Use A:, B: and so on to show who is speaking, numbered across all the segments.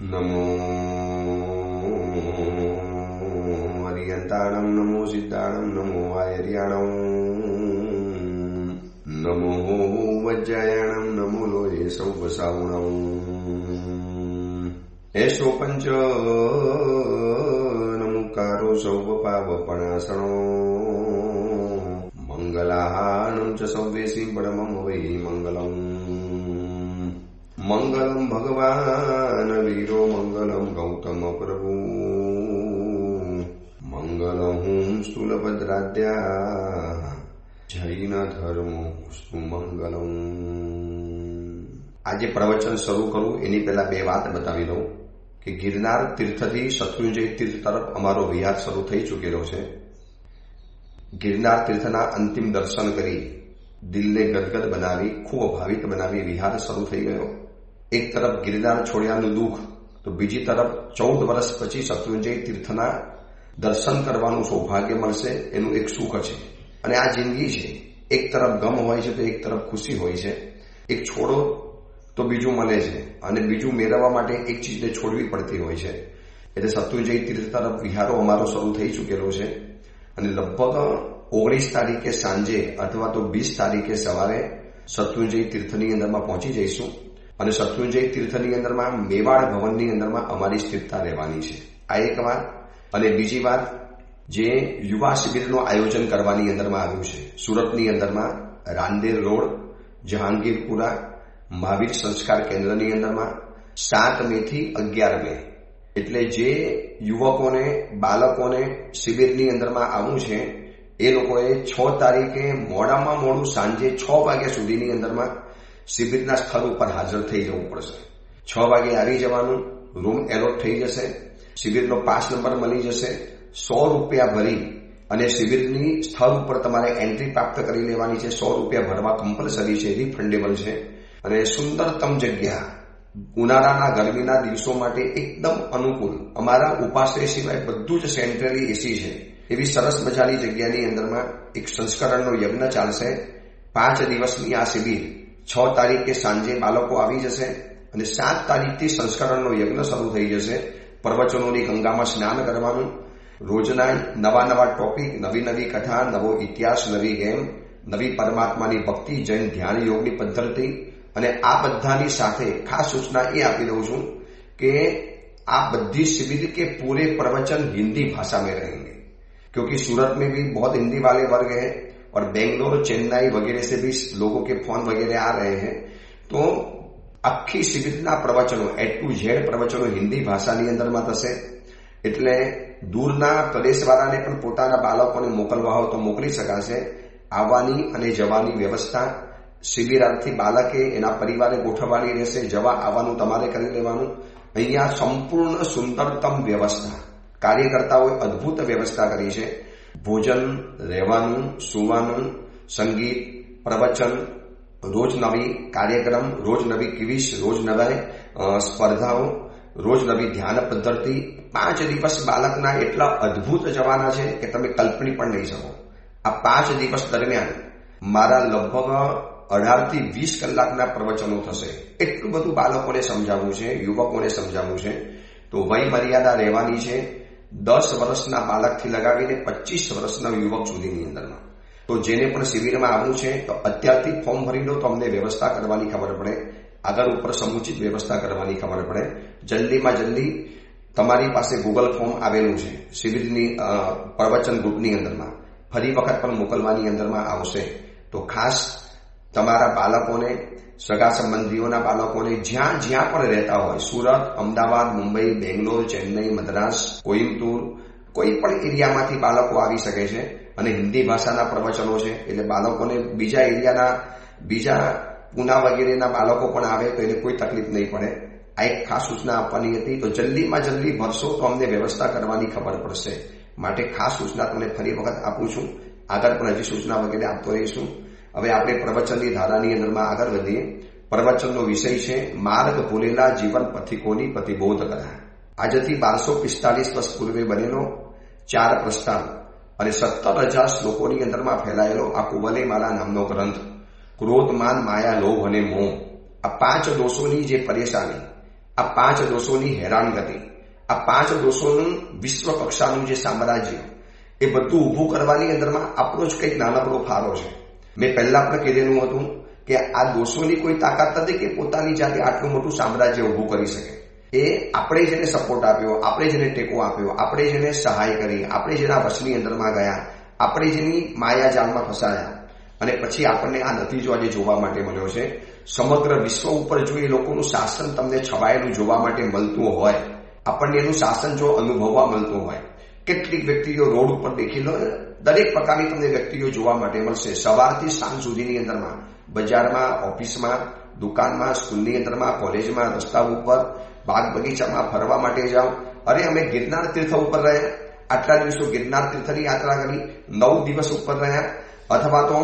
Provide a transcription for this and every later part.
A: નમો હરિયંતાણમ નમો સિદ્ધાણમ નમો આયર્યાણમ નમો વજ્જાયાણમ નમો લોહે સૌવસાવણમ એસો પંચ નમુકારો સૌવપાવપણાસણો મંગલાહાનમ ચ સૌવેસી પરમમ વૈ મંગલમ મંગલમ ભગવાન વીરો મંગલમ ગૌતમ પ્રભુ મંગલમ સ્થૂલભદ્રાદ્યા જૈન ધર્મો સુમંગલમ. આજે પ્રવચન શરૂ કરું એની પહેલા બે વાત બતાવી દઉં કે ગિરનાર તીર્થથી શત્રુંજય તીર્થ તરફ અમારો વિહાર શરૂ થઈ ચૂકેલો છે. ગિરનાર તીર્થના અંતિમ દર્શન કરી દિલને ગદગદ બનાવી ખૂબ ભાવિક બનાવી વિહાર શરૂ થઈ ગયો. એક તરફ ગિરનાર છોડ્યાનું દુઃખ તો બીજી તરફ 14 વર્ષ પછી શત્રુંજય તીર્થના દર્શન કરવાનું સૌભાગ્ય મળશે એનું એક સુખ છે. અને આ જિંદગી છે, એક તરફ ગમ હોય છે તો એક તરફ ખુશી હોય છે. એક છોડો તો બીજું મળે છે અને બીજું મેળવવા માટે એક ચીજને છોડવી પડતી હોય છે. એટલે શત્રુંજય તીર્થ તરફ વિહારો અમારો શરૂ થઈ ચૂકેલો છે અને લગભગ 19 તારીખે સાંજે અથવા તો 20 તારીખે સવારે શત્રુંજય તીર્થની અંદરમાં પહોંચી જઈશું અને શત્રુંજય તીર્થની અંદરમાં મેવાડ ભવનની અંદરમાં અમારી સ્થિરતા રહેવાની છે. આ એક વાત. અને બીજી વાત, જે યુવા શિબિરનું આયોજન કરવાની અંદરમાં આવ્યું છે સુરતની અંદરમાં રાંદેર રોડ જહાંગીરપુરા મહાવીર સંસ્કાર કેન્દ્રની અંદરમાં 7 મે થી 11 મે, એટલે જે યુવકોને બાળકોને શિબિરની અંદરમાં આવવું છે એ લોકોએ 6 તારીખે મોડામાં મોડું સાંજે 6 વાગ્યા સુધીની અંદરમાં શિબિરના સ્થળ ઉપર હાજર થઈ જવું પડશે. 6 વાગે આવી જવાનું, રૂમ એલોટ થઈ જશે, શિબિરનો પાસ નંબર મળી જશે, 100 રૂપિયા ભરી અને શિબિરની સ્થળ ઉપર તમારે એન્ટ્રી પ્રાપ્ત કરી લેવાની છે. 100 રૂપિયા ભરવા કમ્પલસરી છે, રિફંડેબલ છે. અને સુંદરતમ જગ્યા, ઉનાળાના ગરમીના દિવસો માટે એકદમ અનુકૂળ. અમારા ઉપાશ્રય સિવાય બધું જ સેન્ટ્રલી એસી છે. એવી સરસ મજાની જગ્યાની અંદરમાં એક સંસ્કરણનો યજ્ઞ ચાલશે. 5 દિવસની આ શિબિર 6 તારીખે સાંજે બાળકો આવી જશે અને 7 તારીખથી સંસ્કરણનો યજ્ઞ શરૂ થઈ જશે. પ્રવચનોની ગંગામાં સ્નાન કરવાનું, રોજના નવા નવા ટોપિક, નવી નવી કથા, નવો ઇતિહાસ, નવી ગેમ, નવી પરમાત્માની ભક્તિ, જૈન ધ્યાન યોગની પદ્ધતિ. અને આ બધાની સાથે ખાસ સૂચના એ આપી દઉં છું કે આ બધી शिविर के पूरे प्रवचन हिंदी भाषा में रहेंगे, क्योंकि सूरत में भी बहुत हिंदी वाले वर्ग हैं और बेंगलोर, चेन्नई वगैरह से भी लोगों के फोन वगैरह आ रहे हैं. तो આખી શિબિરના પ્રવચનો A to Z પ્રવચનો હિન્દી ભાષાની અંદરમાં થશે. એટલે દૂરના પ્રદેશવાળાને પણ પોતાના બાળકોને મોકલવા હોય તો મોકલી શકાશે. આવવાની અને જવાની વ્યવસ્થા શિબિરાર્થી બાળકે એના પરિવારે ગોઠવવાની રહેશે. જવા આવવાનું તમારે કરી લેવાનું. અહીંયા સંપૂર્ણ સુંદરતમ વ્યવસ્થા, કાર્યકર્તાઓએ અદ્ભુત વ્યવસ્થા કરી છે. ભોજન, રહેવાનું, સુવાનું, સંગીત, પ્રવચન, રોજ નવી કાર્યક્રમ, રોજ નવી ક્વિઝ, રોજ નવા સ્પર્ધાઓ, રોજ નવી ધ્યાન પદ્ધતિ. 5 દિવસ બાળકના એટલા અદ્ભુત જવાના છે કે તમે કલ્પની પણ નહીં શકો. આ 5 દિવસ દરમિયાન મારા લગભગ 18 થી 20 કલાકના પ્રવચનો થશે. એટલું બધું બાળકોને સમજાવવું છે, યુવકોને સમજાવવું છે. તો વય મર્યાદા રહેવાની છે 10 વર્ષના બાળકથી લગાવીને 25 વર્ષના યુવક સુધીની અંદરમાં. તો જેને પણ શિબિરમાં આવવું છે તો અત્યારથી ફોર્મ ભરી લો તો અમને વ્યવસ્થા કરવાની ખબર પડે, આગળ ઉપર સમુચિત વ્યવસ્થા કરવાની ખબર પડે. જલ્દીમાં જલ્દી તમારી પાસે ગૂગલ ફોર્મ આવેલું છે શિબિરની પ્રવચન ગ્રુપની અંદરમાં, ફરી વખત પણ મોકલવાની અંદરમાં આવશે. તો ખાસ તમારા બાળકોને, સગા સંબંધીઓના બાળકોને જ્યાં જ્યાં પણ રહેતા હોય, સુરત, અમદાવાદ, મુંબઈ, બેંગ્લોર, ચેન્નઈ, મદ્રાસ, કોઈમ્બતુર, કોઈ પણ એરિયામાંથી બાળકો આવી શકે છે. અને હિન્દી ભાષાના પ્રવચનો છે એટલે બાળકોને બીજા એરિયાના, બીજા પૂના વગેરેના બાળકો પણ આવે તો એને કોઈ તકલીફ નહીં પડે. આ એક ખાસ સૂચના આપવાની હતી. તો જલ્દીમાં જલ્દી ભરશો તો અમને વ્યવસ્થા કરવાની ખબર પડશે. માટે ખાસ સૂચના તમને ફરી વખત આપું છું. આગળ પણ હજી સૂચના વગેરે આપતો રહીશું. હવે આપણે પ્રવચનની ધારાની અંદરમાં આગળ વધીએ. પ્રવચનનો વિષય છે માર્ગ ભૂલેલા જીવન પથિકોની પ્રતિબોધ કરા. આજથી 1245 વર્ષ પૂર્વે બનેલો 4 પ્રસ્તાવ અને 17,000 શ્લોકોની અંદરમાં ફેલાયેલો આ કુવલેમાલા નામનો ગ્રંથ. ક્રોધ, માન, માયા, લોભ અને મોહ, આ 5 દોષોની જે પરેશાની આ 5 દોષોની હેરાનગતિ, આ 5 દોષોનું વિશ્વ કક્ષાનું જે સામ્રાજ્ય એ બધું ઊભું કરવાની અંદરમાં આપણો જ કંઈક નાનકડો ફાળો છે. મેં પહેલા પણ કીધેલું હતું કે આ દોષોની કોઈ તાકાત નથી કે પોતાની જાતે આટલું મોટું સામ્રાજ્ય ઊભું કરી શકે. એ આપણે જેને સપોર્ટ આપ્યો, આપણે જેને ટેકો આપ્યો, આપણે જેને સહાય કરી, આપણે જેના વશની અંદરમાં ગયા, આપણે જેની માયાજાળમાં ફસાયા અને પછી આપણને આ નતીજો આજે જોવા માટે મળ્યો છે. સમગ્ર વિશ્વ ઉપર જો એ લોકોનું શાસન તમને છવાયેલું જોવા માટે મળતું હોય, આપણને એનું શાસન જો અનુભવવા મળતું હોય, કેટલીક વ્યક્તિઓ રોડ ઉપર દેખી લો, દરેક પ્રકારની તમને વ્યક્તિઓ જોવા માટે મળશે. સવારથી સાંજ સુધીની અંદરમાં બજારમાં, ઓફિસમાં, દુકાનમાં, સ્કૂલની અંદરમાં, કોલેજમાં, રસ્તા ઉપર, બાગ બગીચામાં ફરવા માટે જાઓ. અરે અમે ગિરનાર તીર્થ ઉપર રહ્યા, આટલા દિવસો ગિરનાર તીર્થની યાત્રા કરી, 9 દિવસ ઉપર રહ્યા. અથવા તો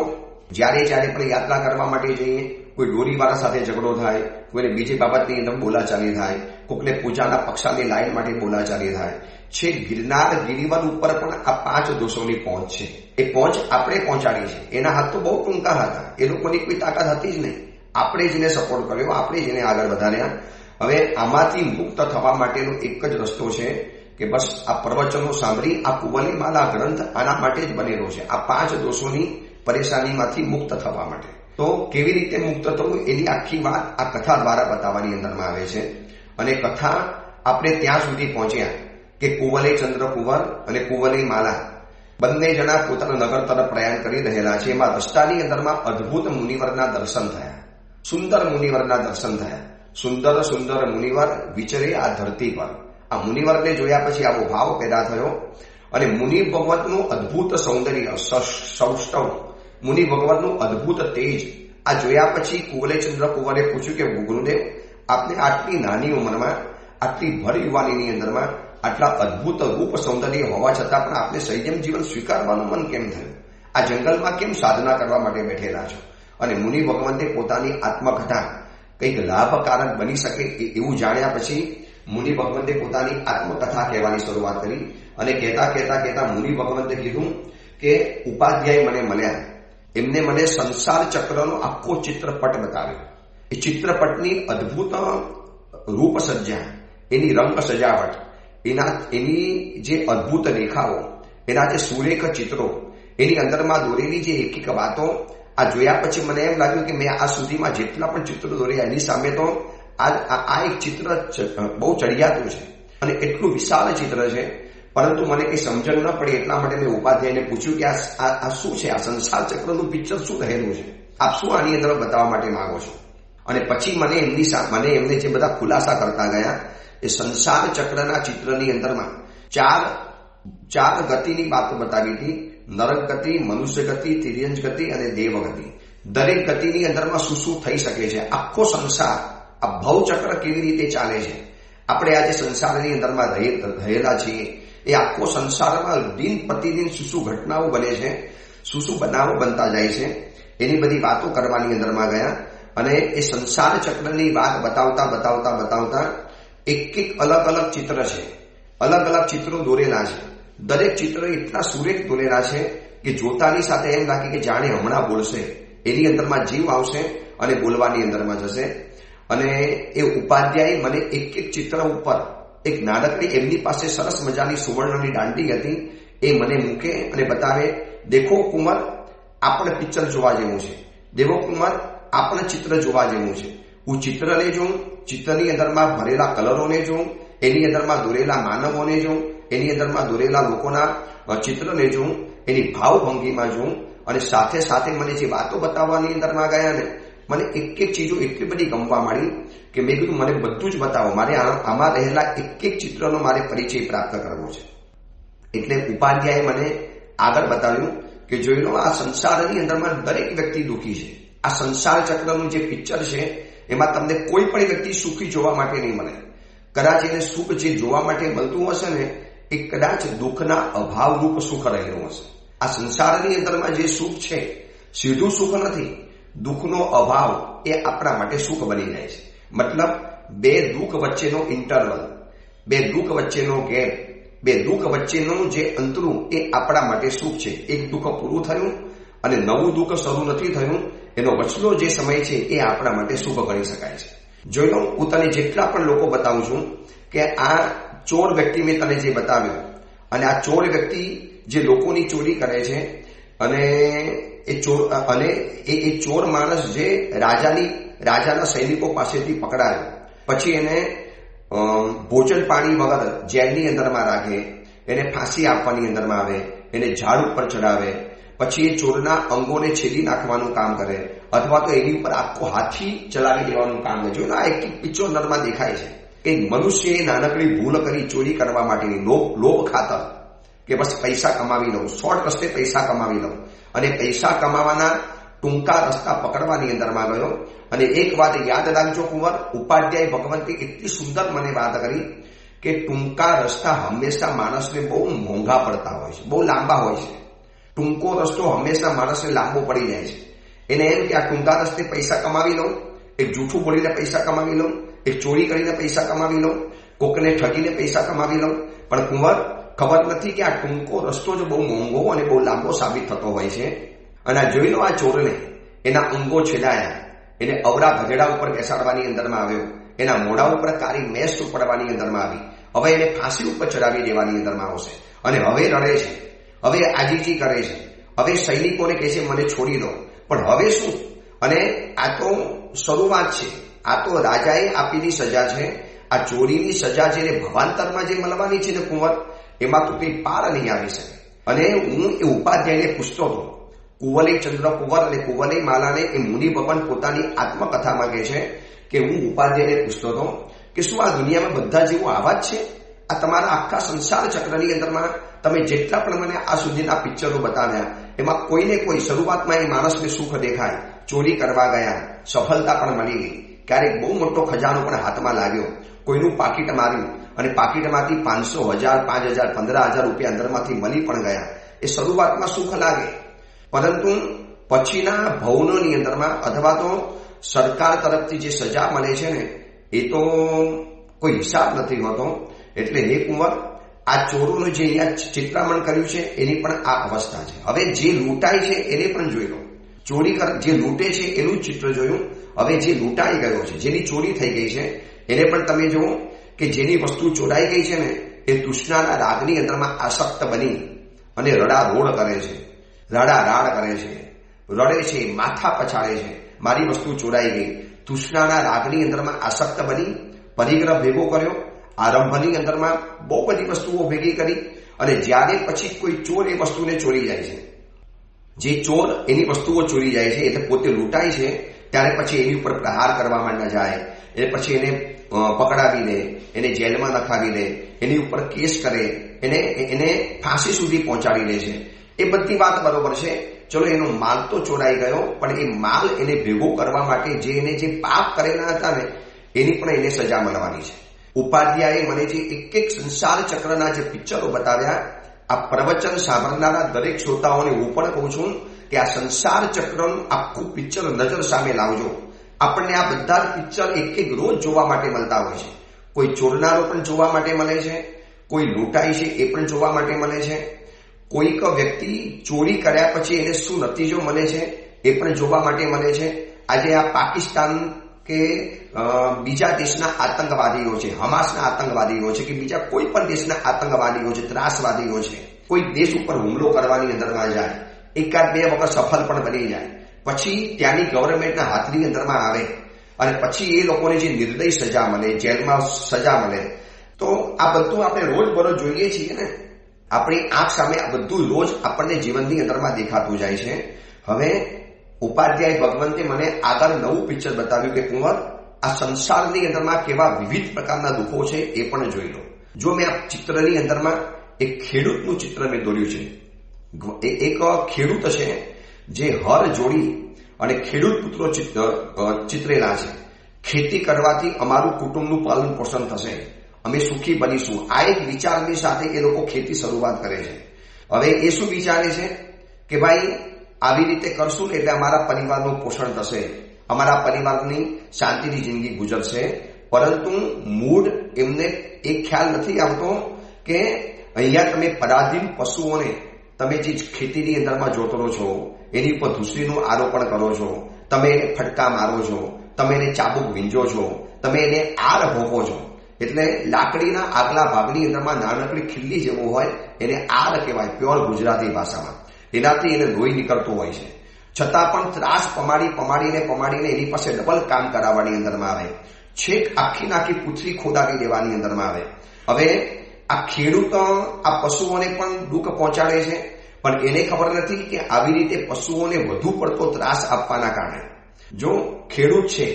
A: જ્યારે પણ યાત્રા કરવા માટે જઈએ, કોઈ દોરીવાળા સાથે ઝઘડો થાય, કોઈને બીજી બાબતની અંદર બોલાચાલી થાય, કોકને પૂજાના પક્ષાની લાઈન માટે બોલાચાલી થાય. છે ગિરનાર ગિરિવન ઉપર પણ આ 5 દોષોની પહોંચ છે. એ પહોંચ આપણે પહોંચાડી છે. એના હાથ તો બહુ ટૂંકા હતા, એ લોકોની કોઈ તાકાત હતી જ નહીં. આપણે જેને સપોર્ટ કર્યો, આપણે જેને આગળ વધાર્યા. હવે આમાંથી મુક્ત થવા માટેનો એક જ રસ્તો છે કે બસ આ પ્રવચનો સાંભળી, આ કુવલીમાલા ગ્રંથ આના માટે જ બનેલો છે, આ 5 દોષોની પરેશાનીમાંથી મુક્ત થવા માટે. તો કેવી રીતે મુક્ત થવું એની આખી વાત આ કથા દ્વારા બતાવવાની અંદરમાં આવે છે. અને કથા આપણે ત્યાં સુધી પહોંચ્યા કે કુવલે ચંદ્ર કુંવર અને કુવલી માલા બંને જણા પોતાના નગર તરફ પ્રયાણ કરી રહેલા છે. એમાં રસ્તાની અંદરમાં અદ્ભુત મુનિવરના દર્શન થયા, સુંદર મુનિવરના દર્શન થયા. સુંદર મુનિવર વિચરે આ ધરતી પર. આ મુનિવરને જોયા પછી આવો ભાવ પેદા થયો અને મુનિ ભગવતનું અદ્ભુત સૌંદર્ય, સૌષ્ઠવ મુનિ ભગવતનું અદ્ભુત તેજ આ જોયા પછી કુવલેચંદ્ર કુંવરે પૂછ્યું કે ગુરુદેવ, આપને આટલી નાની ઉંમરમાં, આટલી ભર યુવાનીની અંદરમાં આટલા અદ્ભુત રૂપ સૌંદર્ય હોવા છતાં પણ આપને સંયમ જીવન સ્વીકારવાનું મન કેમ થયું? આ જંગલમાં કેમ સાધના કરવા માટે બેઠેલા છો? અને મુનિ ભગવંતે પોતાની આત્મકથા કંઈક લાભકારક બની શકે એવું જાણ્યા પછી મુનિ ભગવંતે પોતાની આત્મકથા કહેવાની શરૂઆત કરી. અને કહેતા મુનિ ભગવંતે કીધું કે ઉપાધ્યાય મને મળ્યા, એમને મને સંસાર ચક્રનો આખો ચિત્રપટ બતાવ્યો. એ ચિત્રપટની અદ્ભુત રૂપ સજ્જા, એની રંગ સજાવટ, એની જે અદ્ભુત રેખાઓ, એના જે સુરેખ ચિત્રો, એની અંદરમાં દોરેલી જે એક વાતો આ જોયા પછી મને એમ લાગ્યું કે મેં આ સુધીમાં જેટલા પણ ચિત્રો દોર્યા એની સામે તો આ એક ચિત્ર બહુ ચડિયાતું છે અને એટલું વિશાળ ચિત્ર છે. પરંતુ મને કંઈ સમજણ ન પડી, એટલા માટે મેં ઉપાધ્યાયને પૂછ્યું કે આ શું છે? આ સંસાર ચક્રનું પિક્ચર શું રહેલું છે? આપ શું આની અંદર બતાવવા માટે માંગો છો? અને પછી મને એમને જે બધા ખુલાસા કરતા ગયા, એ સંસાર ચક્રના ચિત્રની અંદરમાં ચાર ગતિની વાતો બતાવી હતી. નરક ગતિ, મનુષ્ય ગતિ, તિર્યંજ ગતિ અને દેવ ગતિ. દરેક ગતિની અંદરમાં શું થઈ શકે છે? આખો સંસાર, આ ભવચક્ર કેવી રીતે ચાલે છે? આપણે આજે સંસારની અંદરમાં રહેલા છીએ, એ આખો સંસારમાં દિન પ્રતિદિન શું ઘટનાઓ બને છે, શું બનાવો બનતા જાય છે, એની બધી વાતો કરવાની અંદરમાં ગયા. અને એ સંસાર ચક્રની વાત બતાવતા એક અલગ ચિત્ર છે, અલગ ચિત્રો દોરેલા છે. દરેક ચિત્ર એટલા સુરેખ દોરેલા છે કે જોતાની સાથે એમ લાગે કે જાણે હમણાં બોલશે, એની અંદરમાં જીવ આવશે અને બોલવાની અંદરમાં જશે. અને એ ઉપાધ્યાય મને એક ચિત્ર ઉપર એક નાનકડી, એમની પાસે સરસ મજાની સુવર્ણની દાંડી હતી, એ મને મૂકે અને બતાવે, દેખો કુંવર, આપણે પિક્ચર જોવા જેવું છે. દેવો કુંવર, આપણે ચિત્ર જોવા જેવું છે. હું ચિત્રને જોઉં, ચિત્રની અંદરમાં ભરેલા કલરોને જોઉં, એની અંદરમાં દોરેલા માનવોને જોઉં, એની અંદરમાં દોરેલા લોકોના ચિત્રને જોઉં, એની ભાવભંગીમાં જોઉં. અને સાથે મને જે વાતો બતાવવાની અંદરમાં ગયા ને, મને એક ચીજો એટલી બધી ગમવા માંડી કે મેં કીધું મને બધું જ બતાવો, મારે આમાં રહેલા એક ચિત્રનો મારે પરિચય પ્રાપ્ત કરવો છે. એટલે ઉપાધ્યાયે મને આગળ બતાવ્યું કે જોઈ લો, આ સંસારની અંદરમાં દરેક વ્યક્તિ દુઃખી છે. આ સંસાર ચક્રનું જે પિક્ચર છે એમાં તમને કોઈ પણ વ્યક્તિ સુખી જોવા માટે નહીં મળે. કદાચ એને સુખ જે જોવા માટે મળતું હશે ને, એ કદાચ દુઃખના અભાવરૂપ સુખ રહેલું હશે. આ સંસારની અંદરમાં જે સુખ છે સીધું સુખ નથી, દુઃખનો અભાવ એ આપણા માટે સુખ બની જાય છે. મતલબ બે દુઃખ વચ્ચેનો ઇન્ટરવલ, બે દુઃખ વચ્ચેનો ગેપ, બે દુઃખ વચ્ચેનું જે અંતરું એ આપણા માટે સુખ છે. એક દુઃખ પૂરું થયું અને નવું દુઃખ શરૂ નથી થયું, એનો વચલો જે સમય છે એ આપણા માટે સુખ ગણી શકાય છે. જોઈ લો, હું તને જેટલા પણ લોકો બતાવું છું કે આ ચોર વ્યક્તિ મેં તને જે બતાવ્યો, અને આ ચોર વ્યક્તિ જે લોકોની ચોરી કરે છે, અને એ ચોર માણસ જે રાજાના સૈનિકો પાસેથી પકડાયો, પછી એને ભોજન પાણી વગર જેલની અંદરમાં રાખે, એને ફાંસી આપવાની અંદરમાં આવે, એને ઝાડ ઉપર ચડાવે, પછી એ ચોરના અંગોને છેદી નાખવાનું કામ કરે, અથવા તો એની ઉપર આખો હાથી ચલાવી દેવાનું કામ કરે. જો એક પિક્ચર અંદરમાં દેખાય છે કે મનુષ્યએ નાનકડી ભૂલ કરી ચોરી કરવા માટેની, લોભ ખાતર, કે બસ પૈસા કમાવી લઉં, શોર્ટ રસ્તે પૈસા કમાવી લઉં, અને પૈસા કમાવાના ટૂંકા રસ્તા પકડવાની અંદરમાં ગયો. અને એક વાત યાદ રાખજો કુંવર, ઉપાધ્યાય ભગવંતે એટલી સુંદર મને વાત કરી કે ટૂંકા રસ્તા હંમેશા માણસને બહુ મોંઘા પડતા હોય છે, બહુ લાંબા હોય છે. ટૂંકો રસ્તો હંમેશા માણસને લાંબો પડી જાય છે. એને એમ કે આ ટૂંકા રસ્તે પૈસા કમાવી લઉં, એક જૂઠું બોલીને પૈસા કમાવી લઉં, એક ચોરી કરીને પૈસા કમાવી લઉં, કોકને ઠગીને પૈસા કમાવી લઉં. પણ કુંવર, ખબર નથી કે આ ટૂંકો રસ્તો જો બહુ મોંઘો અને બહુ લાંબો સાબિત થતો હોય છે. અને જોઈ લો, આ ચોરને એના અંગો છેડાયા, એને અવરા ગધેડા ઉપર બેસાડવાની અંદરમાં આવ્યો, એના મોઢા ઉપર કાળી મેસ પડવાની અંદરમાં આવી, હવે એને ફાંસી ઉપર ચડાવી દેવાની અંદરમાં આવશે. અને હવે રડે છે, હવે આજીજી કરે છે, હવે સૈનિકોને કહે છે મને છોડી દો. પણ હવે શું? અને આ તો શરૂઆત છે, આ તો રાજાએ આપેલી સજા છે. આ ચોરીની સજા છે, ભવાંતરમાં જે મળવાની છે ને કુંવર, એમાં તો કંઈ પાર નહીં આવી શકે. અને હું એ ઉપાધ્યાયને પૂછતો હતો, કુવલય ચંદ્ર કુંવર અને કુવલય માલાને, એ મુનિ ભગવાન પોતાની આત્મકથામાં કહે છે કે હું ઉપાધ્યાયને પૂછતો હતો કે શું આ દુનિયામાં બધા જેવો આવા જ છે? આ તમારા આખા સંસાર ચક્રની અંદરમાં તમે જેટલા પણ મને આ સુધીના પિક્ચરો બતાવ્યા, એમાં કોઈને કોઈ શરૂઆતમાં એ માણસને સુખ દેખાય, ચોરી કરવા ગયા, સફળતા પણ મળી ગઈ, ક્યારેક બહુ મોટો ખજાનો પણ હાથમાં લાગ્યો, કોઈનું પાકીટ માર્યું અને પાકીટમાંથી 500, 1000, 5000, 15000 રૂપિયા અંદરમાંથી મળી પણ ગયા. એ શરૂઆતમાં સુખ લાગે, પરંતુ પછીના ભવનોની અંદરમાં અથવા તો સરકાર તરફથી જે સજા મળે છે ને, એ તો કોઈ હિસાબ નથી હોતો. એટલે હે કુંવર, આ ચોરોનું જે અહીંયા ચિત્રામણ કર્યું છે એની પણ આ અવસ્થા છે. હવે જે લૂંટાય છે એને પણ જોઈ લો, જે લૂંટે છે એનું ચિત્ર જોયું. હવે જે લૂંટાઈ ગયો છે, જેની ચોરી થઈ ગઈ છે, એને પણ તમે જુઓ કે જેની વસ્તુ ચોરાઈ ગઈ છે ને, એ તૃષ્ણાના રાગની અંદરમાં આસક્ત બની અને રડારોડ કરે છે, રાડ કરે છે, રડે છે, માથા પછાડે છે, મારી વસ્તુ ચોરાઈ ગઈ. તૃષ્ણાના રાગની અંદરમાં આસક્ત બની પરિગ્રહ ભેગો કર્યો, આરંભની અંદરમાં બહુ બધી વસ્તુઓ ભેગી કરી. અને જ્યારે પછી કોઈ ચોર એ વસ્તુને ચોરી જાય છે, જે ચોર એની વસ્તુઓ ચોરી જાય છે, એટલે પોતે લૂંટાય છે, ત્યારે પછી એની ઉપર પ્રહાર કરવામાં ન જાય, એ પછી એને પકડાવી દે, એને જેલમાં નખાવી દે, એની ઉપર કેસ કરે, એને ફાંસી સુધી પહોંચાડી દે છે. એ બધી વાત બરોબર છે. ચલો, એનો માલ તો ચોરાઈ ગયો, પણ એ માલ એને ભેગો કરવા માટે જે પાપ કરેલા હતા ને, એની પણ એને સજા મળવાની છે. ઉપાધ્યાયે મને જે એક સંસાર ચક્રના જે પિક્ચરો બતાવ્યા, આ પ્રવચન સાંભળનારા દરેક શ્રોતાઓને હું પણ કહું છું કે આ સંસાર ચક્રનું આખું પિક્ચર નજર સામે લાવજો. આપણને આ બધા પિક્ચર એક રોજ જોવા માટે મળતા હોય છે. કોઈ ચોરનારો પણ જોવા માટે મળે છે, કોઈ લૂંટાય છે એ પણ જોવા માટે મળે છે, કોઈક વ્યક્તિ ચોરી કર્યા પછી એને શું નતીજો મળે છે એ પણ જોવા માટે મળે છે. આજે આ પાકિસ્તાન કે બીજા દેશના આતંકવાદીઓ છે, હમાસના આતંકવાદીઓ છે, કે બીજા કોઈ પણ દેશના આતંકવાદીઓ છે, ત્રાસવાદીઓ છે, કોઈ દેશ ઉપર હુમલો કરવાની અંદરમાં જાય, 1-2 વખત સફળ પણ બની જાય, પછી ત્યાંની ગવર્મેન્ટના હાથની અંદરમાં આવે, અને પછી એ લોકોને જે નિર્દય સજા મળે, જેલમાં સજા મળે. તો આ બધું આપણે રોજબરોજ જોઈએ છીએ ને, આપણી આંખ સામે આ બધું રોજ આપણને જીવનની અંદરમાં દેખાતું જાય છે. હવે ઉપાધ્યાય ભગવંતે મને આગળ નવું પિક્ચર બતાવ્યું કે કુંવર, આ સંસારની અંદરમાં કેવા વિવિધ પ્રકારના દુઃખો છે એ પણ જોઈ લો. જો મેં આ ચિત્રની અંદરમાં એક ખેડૂતનું ચિત્ર મેં દોર્યું છે. એક ખેડૂત છે જે હર જોડી અને ખેડૂત પુત્રો ચિત્રેલા છે. ખેતી કરવાથી અમારું કુટુંબનું પાલન પોષણ થશે, અમે સુખી બનીશું, આ એક વિચારની સાથે એ લોકો ખેતી શરૂઆત કરે છે. હવે એ શું વિચારે છે કે ભાઈ આવી રીતે કરશું એટલે અમારા પરિવારનું પોષણ થશે, અમારા પરિવારની શાંતિની જિંદગી ગુજરશે. પરંતુ મૂળ એમને એક ખ્યાલ નથી આવતો કે અહીંયા તમે પરાધીન પશુઓને તમે જે ખેતીની અંદરમાં જોતરો છો, એની ઉપર ધૂસરીનું આરોપણ કરો છો, તમે એને ફટકા મારો છો, તમે એને ચાબુક વીંજો છો, તમે એને આર ભોગો છો. એટલે લાકડીના આગલા ભાગની અંદરમાં નાનકડી ખીલ્લી જેવું હોય એને આર કહેવાય પ્યોર ગુજરાતી ભાષામાં. એનાથી એને લોહી નીકળતું હોય છે. છતાં પણ ત્રાસ પમાડીને એની પાસે ડબલ કામ કરાવવાની અંદરમાં આવે. છેક આખી પૂંછડી ખોદાવી દેવાની અંદરમાં આવે. હવે આ ખેડૂત આ પશુઓને પણ દુઃખ પહોંચાડે છે, પણ એને ખબર નથી કે આવી રીતે પશુઓને વધુ પડતો ત્રાસ આપવાના કારણે જો ખેડૂત છે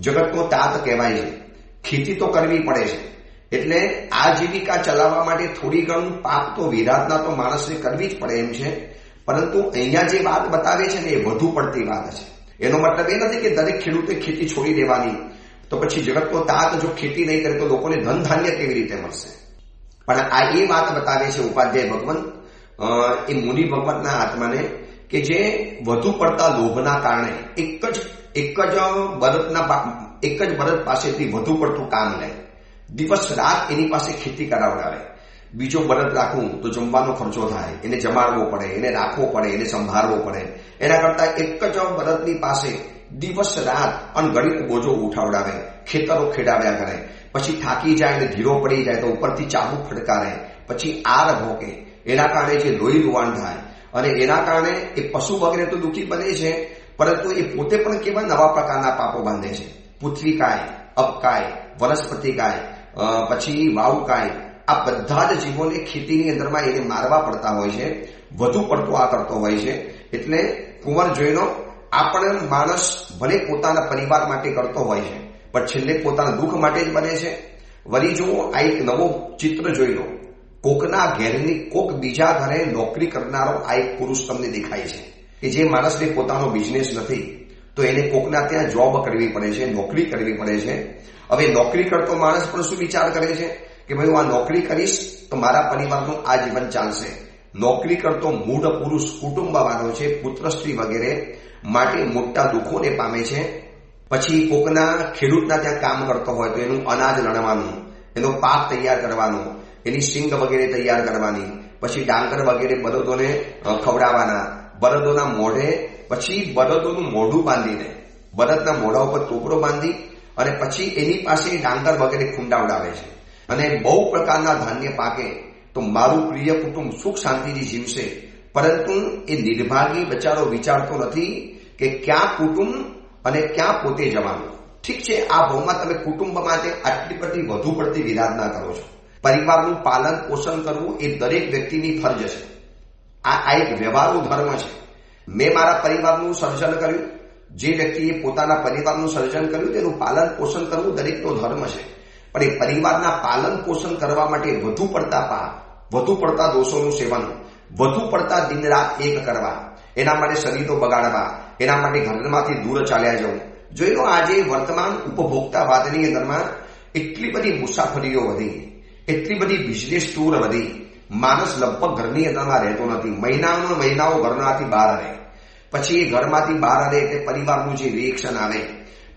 A: જગતનો તાત કહેવાય છે, ખેતી તો કરવી પડે છે. એટલે આજીવિકા ચલાવવા માટે થોડી ઘણું પાપ તો વિરાધના તો માણસને કરવી જ પડે એમ છે. પરંતુ અહીંયા જે વાત બતાવે છે ને એ વધુ પડતી વાત છે. એનો મતલબ એ નથી કે દરેક ખેડૂતે ખેતી છોડી દેવાની, તો પછી જગતનો તાત જો ખેતી નહીં કરે તો લોકોને ધન ધાન્ય કેવી રીતે મળશે. પણ આ એ વાત બતાવે છે ઉપાધ્યાય ભગવંત એ મુનિ ભગવતના આત્માને કે જે વધુ પડતા લોભના કારણે એક જ બળદ પાસેથી વધુ પડતું કામ લે, દિવસ રાત એની પાસે ખેતી કરાવડાવે. બીજો બળદ રાખવું તો જમવાનો ખર્ચો થાય, એને જમાડવો પડે, એને રાખવો પડે, એને સંભાળવો પડે. એના કરતા એક જ બળદની પાસે દિવસ રાત અણગણિત બોજો ઉઠાવડાવે, ખેતરો ખેડાવ્યા કરે. પછી થાકી જાય અને ધીરો પડી જાય તો ઉપરથી ચાબુક ફટકારે, પછી આર ભોગે. એના કારણે જે લોહી લુહાણ થાય અને એના કારણે એ પશુ વગેરે તો દુઃખી બને છે, પરંતુ એ પોતે પણ કેવા નવા પ્રકારના પાપો બાંધે છે. પૃથ્વીકાય, અપકાય, વનસ્પતિકાય, પછી વાવકાય, આ બધા જ જીવોને ખેતીની અંદરમાં એને મારવા પડતા હોય છે. વધુ પડતો આ કરતો હોય છે. એટલે કુંવર જોઈનો આપણે માણસ ભલે પોતાના પરિવાર માટે કરતો હોય છે, પણ છેલ્લે પોતાના દુઃખ માટે જ બને છે. વળી જુઓ, આ એક નવો ચિત્ર જોઈ લો. કોકના ઘેરની કોક બીજા ઘરે નોકરી કરનારો આ એક પુરુષ તમને દેખાય છે કે જે માણસને પોતાનો બિઝનેસ નથી તો એને કોકના ત્યાં જોબ કરવી પડે છે, નોકરી કરવી પડે છે. હવે નોકરી કરતો માણસ પણ શું વિચાર કરે છે કે ભાઈ હું આ નોકરી કરીશ તો મારા પરિવારનું આ જીવન ચાલશે. નોકરી કરતો મૂળ પુરુષ કુટુંબવાળો છે, પુત્ર સ્ત્રી વગેરે માટે મોટા દુઃખોને પામે છે. પછી કોકના ખેડૂતના ત્યાં કામ કરતો હોય તો એનું અનાજ લણવાનું, એનો પાક તૈયાર કરવાનો, એની સિંગ વગેરે તૈયાર કરવાની, પછી ડાંગર વગેરે બળદોને ખવડાવવાના, બળદોના મોઢે પછી બળદોનું મોઢું બાંધીને બળદના મોઢા ઉપર ટોપરો બાંધી અને પછી એની પાસે ડાંગર વગેરે ખુંડાવડાવે છે. અને બહુ પ્રકારના ધાન્ય પાકે તો મારું પ્રિય કુટુંબ સુખ શાંતિથી જીવશે. પરંતુ એ નિર્ભાગી બચારો વિચારતો નથી કે ક્યાં કુટુંબ અને ક્યાં પોતે જવાનું. ઠીક છે, આ ભાવમાં તમે કુટુંબ માટે આટલી બધી વધુ પડતી વિરાધના કરો છો. પરિવારનું પાલન પોષણ કરવું એ દરેક વ્યક્તિની ફરજ છે. આ એક વ્યવહારુ ધર્મ છે. મેં મારા પરિવારનું સર્જન કર્યું, જે વ્યક્તિએ પોતાના પરિવારનું સર્જન કર્યું તેનું પાલન પોષણ કરવું દરેકનો ધર્મ છે. પણ એ પરિવારના પાલન પોષણ કરવા માટે વધુ પડતા પાપ, વધુ પડતા દોષોનું સેવન, વધુ પડતા દિન રાત એક કરવા, એના માટે શરીરો બગાડવા, એના માટે ઘરમાંથી દૂર ચાલ્યા જવું. જોઈ લો, આજે વર્તમાન ઉપભોક્તાવાદની અંદરમાં એટલી બધી મુસાફરીઓ વધી, એટલી બધી બિઝનેસ ટૂર વધી, માણસ લગભગ ઘરની અંદરમાં રહેતો નથી. મહિનાઓ ઘરમાંથી બહાર રહે. પછી એ ઘરમાંથી બહાર રહે એટલે પરિવારનું જે રિએક્શન આવે,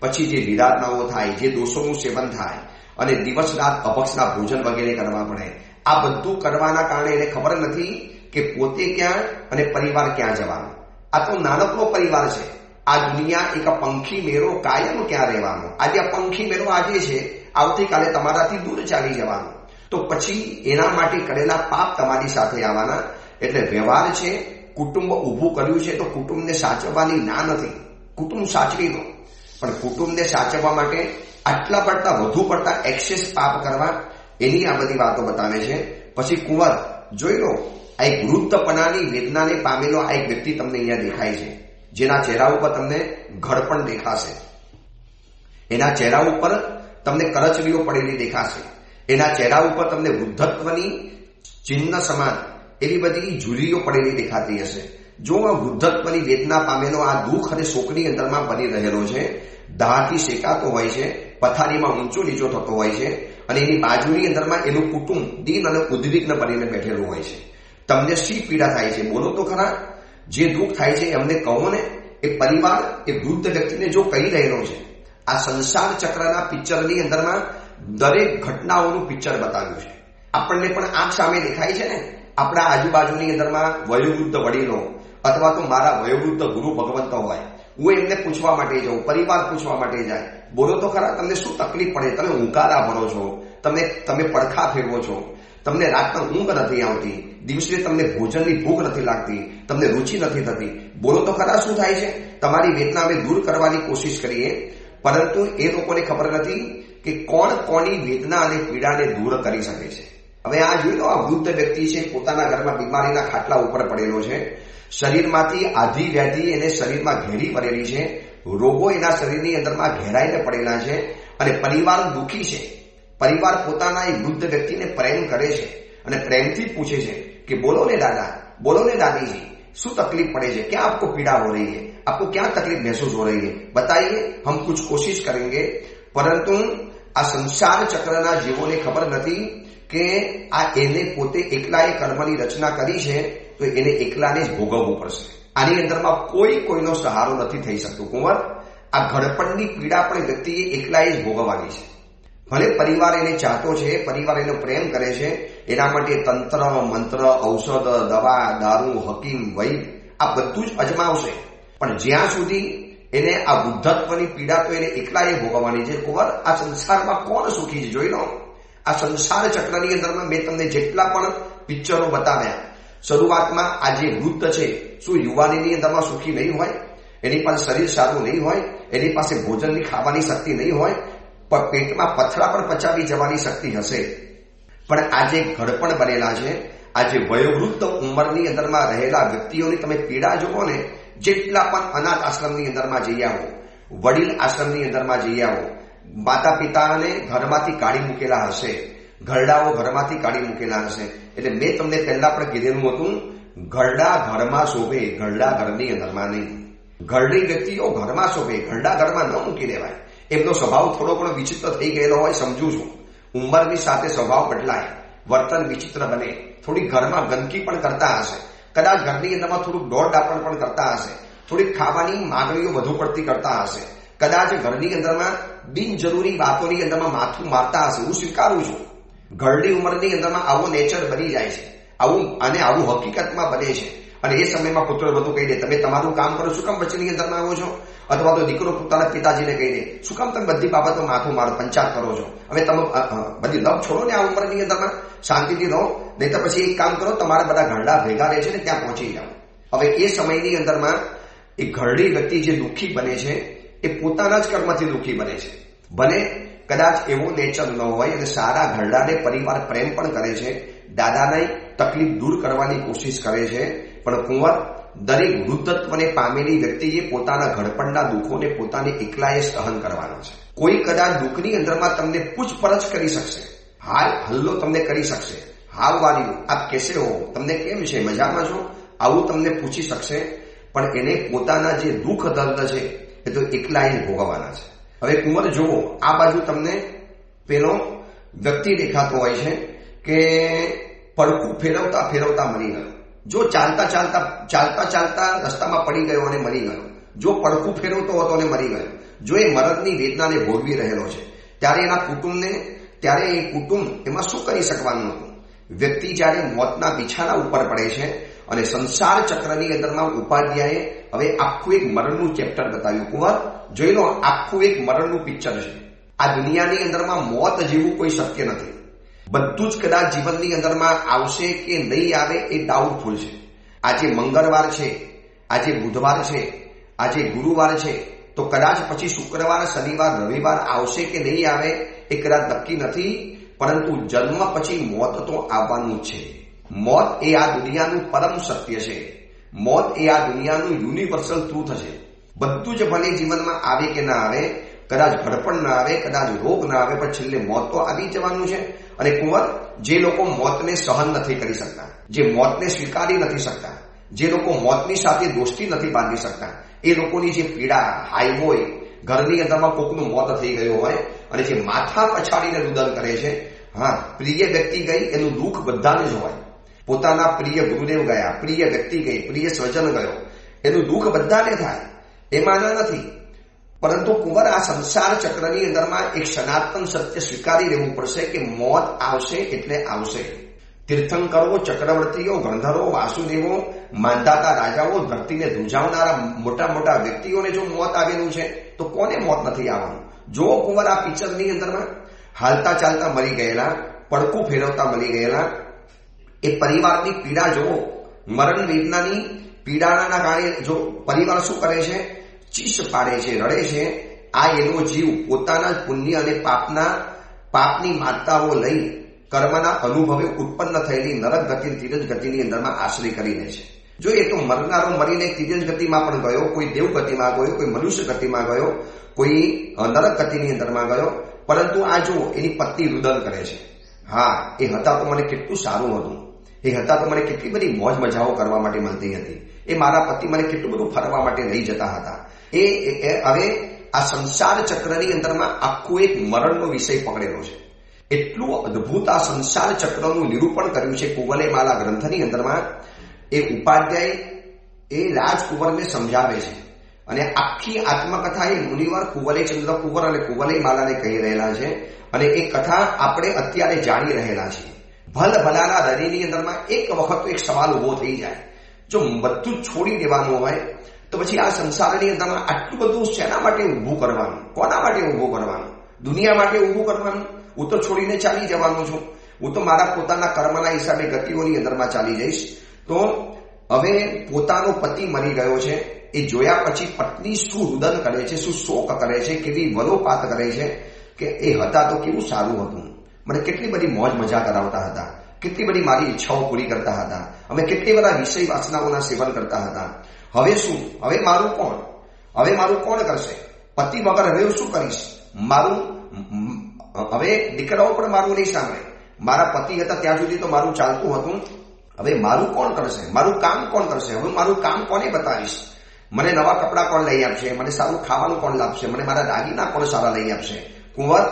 A: પછી જે વિરાધનાઓ થાય, જે દોષોનું સેવન થાય અને દિવસ રાત અભક્ષના ભોજન વગેરે કરવા પડે. આ બધું કરવાના કારણે એને ખબર નથી કે પોતે ક્યાં અને પરિવાર ક્યાં જવાનું. આ તો નાનકડો પરિવાર છે. આ દુનિયા એક પંખી મેળો કાયમ ક્યાં રહેવાનો. આજે આ પંખી મેળો આજે છે, આવતીકાલે તમારાથી દૂર ચાલી જવાનું. તો પછી એના માટે કરેલા પાપ તમારી સાથે આવવાના. એટલે વ્યવહાર છે, કુટુંબ ઊભું કર્યું છે તો કુટુંબને સાચવવાની ના નથી. કુટુંબ સાચવી લો, પણ કુટુંબને સાચવવા માટે આટલા પડતા વધુ પડતા એક્સેસ પાપ કરવા, એની આ બધી વાતો બતાવે છે. પછી કુંવર જોઈ લો, આ એક વૃદ્ધપણાની વેદનાને પામેલો આ એક વ્યક્તિ તમને અહીંયા દેખાય છે, જેના ચહેરા ઉપર તમને ઘડપણ દેખાશે, એના ચહેરા ઉપર તમને કરચલીઓ પડેલી દેખાશે, એના ચહેરા ઉપર તમને વૃદ્ધત્વની ચિહ્ન સમાન એવી બધી ઝૂલીઓ પડેલી દેખાતી હશે. જો આ વૃદ્ધત્વની વેદના પામેલો આ દુઃખ અને શોકની અંદરમાં બની રહેલો છે, દાહથી શેકાતો હોય છે, પથારીમાં ઊંચો નીચો થતો હોય છે અને એની બાજુની અંદરમાં એનું કુટુંબ દીન અને ઉદ્વિગ્ન બનીને બેઠેલું હોય છે. તમને શી પીડા થાય છે બોલો તો ખરા. જે દુઃખ થાય છે એમને કહો ને. એ પરિવાર એ વૃદ્ધ વ્યક્તિને જો કહી રહેલો છે. આ સંસાર ચક્રના પિક્ચરની અંદરમાં દરેક ઘટનાઓનું પિક્ચર બતાવ્યું છે. આપણને પણ આંખ સામે દેખાય છે ને. આપણા આજુબાજુની અંદરમાં વયોવૃદ્ધ વડીલો અથવા તો મારા વયોવૃદ્ધ ગુરુ ભગવંત હોય, હું એમને પૂછવા માટે જાઉં, પરિવાર પૂછવા માટે જાય, બોલો તો ખરા તમને શું તકલીફ પડે, તમે ઉકાળા ભરો છો, તમે પડખા ફેરવો છો, તમને રાતના ઊંઘ નથી આવતી, દિવસે તમને ભોજનની ભૂખ નથી લાગતી, તમને રુચિ નથી થતી, બોલો તો ખરા શું થાય છે? તમારી વેદના અમે દૂર કરવાની કોશિશ કરીએ, પરંતુ એ લોકોને ખબર નથી કે કોણ કોની વેદના અને પીડાને દૂર કરી શકે છે. હવે આ જોઈ લો, આ વૃદ્ધ વ્યક્તિ છે, પોતાના ઘરમાં બીમારીના ખાટલા ઉપર પડેલો છે, શરીરમાંથી આધિ વ્યાધિ એને શરીરમાં ઘેરી પડેલી છે, રોગો એના શરીરની અંદરમાં ઘેરાઈને પડેલા છે, અને પરિવાર દુઃખી છે. પરિવાર પોતાના એ વૃદ્ધ વ્યક્તિને પ્રેમ કરે છે અને પ્રેમથી પૂછે છે કે બોલો ને દાદા, બોલો ને દાદीजी, શું તકલીફ પડે છે, क्या आपको पीड़ा हो रही है, आपको क्या तकलीफ महसूस हो रही है, बताइए, हम कुछ कोशिश करेंगे. પરંતુ આ સંસાર ચક્રના જીવોને ખબર નથી કે આ એને પોતે એકલાએ કર્મની રચના કરી છે, તો એને એકલાને જ ભોગવવું પડશે. આની અંદરમાં કોઈનો સહારો નથી થઈ શકતો. કુંવર, આ ઘડપણની પીડા પણ વ્યક્તિએ એકલાએ જ ભોગવવાની છે. ભલે પરિવાર એને ચાહતો છે, પરિવાર એનો પ્રેમ કરે છે, એના માટે તંત્ર, મંત્ર, ઔષધ, દવા, દારૂ, હકીમ, વૈદ આ બધું જ અજમાવશે, પણ જ્યાં સુધી એને આ વૃદ્ધત્વની પીડા તો એને એકલાએ ભોગવવાની છે. કુંવર, આ સંસારમાં કોણ સુખી છે જોઈ લો. આ સંસાર ચક્રની અંદરમાં મેં તમને જેટલા પણ પિક્ચરો બતાવ્યા, શરૂઆતમાં આ જે વૃદ્ધ છે, શું યુવાનીની અંદરમાં સુખી નહીં હોય? એની પાસે શરીર સારું નહીં હોય, એની પાસે ભોજનની ખાવાની શક્તિ નહીં હોય, પણ પેટમાં પથરા પણ પચાવી જવાની શક્તિ હશે, પણ આ જે ઘડપણ બનેલા છે, આ જે વયોવૃદ્ધ ઉંમરની અંદરમાં રહેલા વ્યક્તિઓની તમે પીડા જુઓ ને, જેટલા પણ અનાથ આશ્રમની અંદરમાં જઈ આવો, વડીલ આશ્રમની અંદરમાં જઈ આવો, માતા પિતાને ઘરમાંથી કાઢી મૂકેલા હશે, ઘરડાઓ ઘરમાંથી કાઢી મૂકેલા હશે. એટલે મેં તમને પહેલા પણ કીધેલું હતું, ઘરડા ઘરમાં શોભે, ઘરડા ઘરની અંદરમાં નહીં. ઘરડી વ્યક્તિઓ ઘરમાં શોભે, ઘરડા ઘરમાં ન મૂકી દેવાય. એમનો સ્વભાવ થોડો પણ વિચિત્ર થઈ ગયેલો હોય, સમજુ છું. ઉંમરની સાથે સ્વભાવ બદલાય, વર્તન વિચિત્ર બને, થોડી ઘરમાં ગંદકી પણ કરતા હશે, કદાચ ઘરની અંદરમાં થોડુંક દોડ દાપણ પણ કરતા હશે, થોડીક ખાવાની માંગણીઓ વધુ પડતી કરતા હશે, કદાચ ઘરની અંદરમાં બિનજરૂરી વાતોની અંદરમાં માથું મારતા હશે. હું સ્વીકારું છું, ઘરડી ઉંમરની અંદરમાં આવો નેચર બની જાય છે, આવું હકીકતમાં બને છે. અને એ સમયમાં પુત્ર બધું કહી દે, તમે તમારું કામ કરો, શું કામ વચ્ચેની અંદરમાં આવો છો? અથવા તો દીકરો પોતાના પિતાજીને કહી દે, શું કામ તમે બધી બાબતમાં માથું મારો, પંચાયત કરો છો? હવે તમે બધી લવ છોડો ને, આ ઉંમરની અંદરમાં શાંતિથી રહો, નહીં તો પછી એક કામ કરો, તમારા બધા ઘરડા ભેગા રહે છે ને ત્યાં પહોંચી જાઓ. હવે એ સમયની અંદરમાં એ ઘરડી વ્યક્તિ જે દુઃખી બને છે, એ પોતાના જ કર્મથી દુઃખી બને છે. ભલે કદાચ એવો નેચર ન હોય અને સારા ઘરડાને પરિવાર પ્રેમ પણ કરે છે, દાદાને તકલીફ દૂર કરવાની કોશિશ કરે છે, પણ કુંવર, દરેક વૃદ્ધત્વને પામેલી વ્યક્તિએ પોતાના ઘડપણના દુઃખોને પોતાને એકલાએ સહન કરવાના છે. કોઈ કદાચ દુઃખની અંદરમાં તમને પૂછપરછ કરી શકશે, હાલ હલ્લો તમને કરી શકશે, હાવ વાલીઓ આપ કેસે હો, તમને કેમ છે, મજામાં છો, આવું તમને પૂછી શકશે, પણ એને પોતાના જે દુઃખ દર્દ છે એ તો એકલાએ જ ભોગવવાના છે. હવે કુંવર જુઓ, આ બાજુ તમને પેલો વ્યક્તિ દેખાતો હોય છે કે પડખું ફેરવતા ફેરવતા મરી ગયો. જો ચાલતા ચાલતા રસ્તામાં પડી ગયો અને મરી ગયો, જો પડખું ફેરવતો હતો અને મરી ગયો, જો એ મરણની વેદનાને ભોગવી રહેલો છે, ત્યારે એ કુટુંબ એમાં શું કરી શકવાનું હતું? વ્યક્તિ જ્યારે મોતના બિછાના ઉપર પડે છે અને સંસાર ચક્રની અંદરમાં ઉપાધ્યાયે હવે આખું એક મરણનું ચેપ્ટર બતાવ્યું. કુંવર જોઈ લો, આખું એક મરણનું પિક્ચર છે. આ દુનિયાની અંદરમાં મોત જેવું કોઈ શક્ય નથી. બધું જ કદાચ જીવનની અંદરમાં આવશે કે નહીં આવે એ ડાઉટફુલ છે. આજે મંગળવાર છે, આજે બુધવાર છે, આજે ગુરુવાર છે, તો કદાચ પછી શુક્રવાર, શનિવાર, રવિવાર આવશે કે નહીં આવે એ કદાચ નક્કી નથી, પરંતુ જન્મ પછી મોત તો આવવાનું છે. મોત એ આ દુનિયાનું પરમ સત્ય છે. મોત એ આ દુનિયાનું યુનિવર્સલ ટ્રુથ છે. બધું જ ભલે જીવનમાં આવે કે ના આવે, કદાચ ઘડપણ ના આવે, કદાચ રોગ ના આવે, પણ છેલ્લે મોત તો આવી જવાનું છે. અને કુંવર, જે લોકો મોતને સહન નથી કરી શકતા, જે મોતને સ્વીકારી નથી શકતા, જે લોકો મોતની સાથે દોસ્તી નથી બાંધી શકતા, એ લોકોની જે પીડા હાઈ હોય, ઘરની અંદરમાં કોકનું મોત થઈ ગયું હોય અને જે માથા પછાડીને રુદન કરે છે, હા, પ્રિય વ્યક્તિ ગઈ એનું દુઃખ બધાને જ હોય. પોતાના પ્રિય ગુરુદેવ ગયા, પ્રિય વ્યક્તિ ગઈ, પ્રિય સ્વજન ગયો, એનું દુઃખ બધાને થાય, એમાં નથી. પરંતુ કુંવર, આ સંસાર ચક્રની અંદરમાં એક સનાતન સત્ય સ્વીકારી લેવું પડશે કે મોત આવશે એટલે આવશે. તીર્થંકરો, ચક્રવર્તીઓ, ગંધર્વો, વાસુદેવો, માંધાતા રાજાઓ, ધરતીને ધ્રુજાવનારા મોટા મોટા વ્યક્તિઓને જો મોત આવેલું છે તો કોને મોત નથી આવવાનું? જો કુંવર આ પિક્ચરની અંદરમાં હાલતા ચાલતા મરી ગયેલા, પડકું ફેરવતા મરી ગયેલા, એ પરિવારની પીડા જુઓ. મરણ વેદનાની પીડાના કારણે જો પરિવાર શું કરે છે? ચીસ પાડે છે, રડે છે. આ એનો જીવ પોતાના પુણ્ય અને પાપની માત્રાઓ લઈ કર્મના અનુભવે ઉત્પન્ન થયેલી નરક ગતિ, તીરજ ગતિની અંદરમાં આશ્રય કરી લે છે. જો એ તો મરનારો મરીને તીરજ ગતિમાં પણ ગયો, કોઈ દેવ ગતિમાં ગયો, કોઈ મનુષ્ય ગતિમાં ગયો, કોઈ નરક ગતિની અંદરમાં ગયો, પરંતુ આ જો એની પત્ની રુદન કરે છે. હા, એ હતા તો મને કેટલું સારું હતું, એ હતા તો મને કેટલી બધી મોજ મજાઓ કરવા માટે મળતી હતી, એ મારા પતિ મને કેટલું બધું ફરવા માટે લઈ જતા હતા. એ હવે આ સંસાર ચક્રની અંદરમાં આખું એક મરણનો વિષય પકડેલો છે. એટલું અદ્ભુત આ સંસાર ચક્રનું નિરૂપણ કર્યું છે કુવલયમાલા ગ્રંથની અંદરમાં. એ ઉપાધ્યાય એ રાજકુંવરને સમજાવે છે અને આખી આત્મકથા એ મુનિવર કુવલયચંદ્ર કુંવર અને કુવલયમાલાને કહી રહેલા છે. અને એ કથા આપણે અત્યારે જાણી રહેલા છીએ. ભલાના હૃદયની અંદરમાં એક વખત એક સવાલ ઉભો થઈ જાય, જો બધું જ છોડી દેવાનું હોય તો પછી આ સંસારની અંદરમાં આટલું બધું શેના માટે ઊભું કરવાનું? કોના માટે ઊભું કરવાનું? દુનિયા માટે ઊભું કરવાનું? હું તો છોડીને ચાલી જવાનું છું, હું તો મારા પોતાના કર્મના હિસાબે ગતિઓની અંદરમાં ચાલી જઈશ. તો હવે પોતાનો પતિ મરી ગયો છે, એ જોયા પછી પત્ની શું રુદન કરે છે, શું શોક કરે છે, કેવી વલોપાત કરે છે કે એ હતા તો કેવું સારું હતું, મને કેટલી બધી મોજ મજા કરાવતા હતા, કેટલી બધી મારી ઈચ્છાઓ પૂરી કરતા હતા, અમે કેટલી બધા વિષય વાસનાઓના સેવન કરતા હતા. હવે શું? હવે મારું કોણ? હવે મારું કોણ કરશે? પતિ વગર હવે હું શું કરીશ? મારું હવે દીકરાઓ પણ મારું નહીં સાંભળે. મારા પતિ હતા ત્યાં સુધી તો મારું ચાલતું હતું, હવે મારું કોણ કરશે? મારું કામ કોણ કરશે? હવે મારું કામ કોને બતાવીશ? મને નવા કપડાં કોણ લઈ આપશે? મને સારું ખાવાનું કોણ લાવશે? મને મારા દાગીના કોણ સારા લઈ આપશે? કુંવર,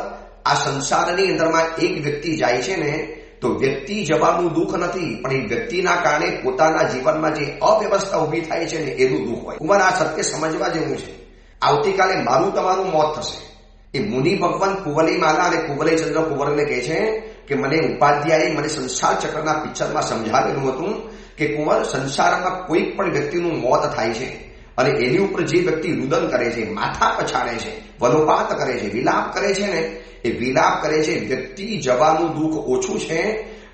A: આ સંસારની અંદરમાં એક વ્યક્તિ જાય છે ને તો વ્યક્તિ જવાનું દુઃખ નથી, પણ એ વ્યક્તિના કારણે પોતાના જીવનમાં જે અવ્યવસ્થા ઉભી થાય છે ને એનું દુઃખ હોય. કુંવર, આ સત્ય સમજવા જેવું છે. આવતીકાલે મારું તમારું મોત થશે. એ મુનિ ભગવાન કુવલયમાલા અને કુવલયચંદ્ર કુંવરને કહે છે કે મને ઉપાધ્યાયે મને સંસાર ચક્રના પિક્ચરમાં સમજાવેલું હતું કે કુંવર, સંસારમાં કોઈ પણ વ્યક્તિનું મોત થાય છે અને એની ઉપર જે વ્યક્તિ રુદન કરે છે, માથા પછાડે છે, વલોપાત કરે છે, વિલાપ કરે છે ને, એ વિલાપ કરે છે. વ્યક્તિ જવાનું દુઃખ ઓછું છે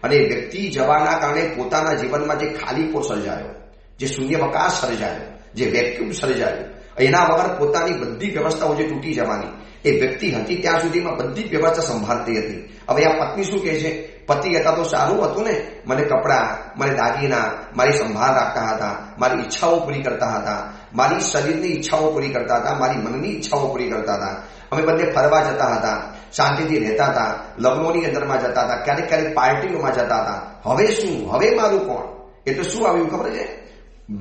A: અને વ્યક્તિ જવાના કારણે પોતાના જીવનમાં જે ખાલીપો સર્જાયો, જે શૂન્યાવકાશ સર્જાયો, જે વેક્યુમ સર્જાયો, એના વગર પોતાની બધી વ્યવસ્થાઓ જે તૂટી જવાની, એ વ્યક્તિ હતી ત્યાં સુધીમાં બધી વ્યવસ્થા સંભાળતી હતી. હવે આ પત્ની શું કહે છે? પતિ હતા તો સારું હતું ને, મને કપડાં, મને દાગીના, મારી સંભાળ રાખતા હતા, મારી ઈચ્છાઓ પૂરી કરતા હતા, મારી શરીરની ઈચ્છાઓ પૂરી કરતા હતા, મારી મનની ઈચ્છાઓ પૂરી કરતા હતા. અમે બંને ફરવા જતા હતા, શાંતિથી રહેતા હતા, લગ્નોની અંદરમાં જતા હતા, ક્યારેક ક્યારેક પાર્ટીઓમાં જતા હતા. હવે શું? હવે મારું કોણ? એટલે શું આવ્યું ખબર છે?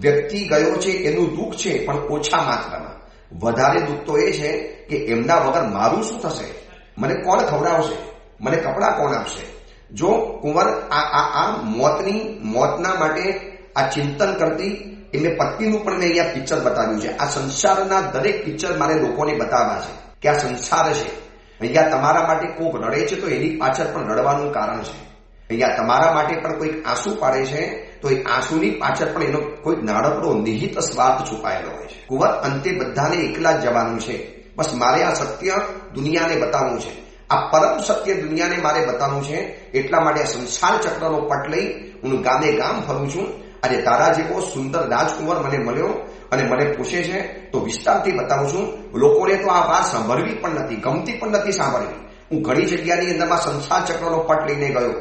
A: વ્યક્તિ ગયો છે એનું દુઃખ છે, પણ ઓછા માત્રામાં. વધારે દુઃખ તો એ છે કે એમના વગર મારું શું થશે? મને કોણ ખવડાવશે? મને કપડાં કોણ આપશે? જો કુંવર આ મોતના માટે આ ચિંતન કરતી એમને પત્નીનું પણ મેં અહીંયા પિક્ચર બતાવ્યું છે. આ સંસારના દરેક પિક્ચર મારે લોકોને બતાવવા છે કે આ સંસાર છે. અહીંયા તમારા માટે કોઈક રડે છે તો એની પાછળ પણ રડવાનું કારણ છે. અહીંયા તમારા માટે પણ કોઈક આંસુ પાડે છે તો એ આંસુની પાછળ પણ એનો કોઈક નાનકડો નિહિત સ્વાર્થ છુપાયેલો હોય છે. કુંવર, અંતે બધાને એકલા જ જવાનું છે. બસ મારે આ સત્ય દુનિયાને બતાવવું છે, આ પરમ સત્ય દુનિયાને મારે બતાવવું છે. એટલા માટે આ સંસાર ચક્રનો પટ લઈ હું ગામે ગામ ફરું છું. આજે તારા જેવો સુંદર રાજકુંવર મને મળ્યો અને મને પૂછે છે તો વિસ્તારથી બતાવું છું. લોકોને તો આ વાત સાંભળવી પણ નથી ગમતી, પણ નથી સાંભળવી. હું ઘણી જગ્યાની અંદરમાં સંસાર ચક્રનો પટ લઈને ગયો,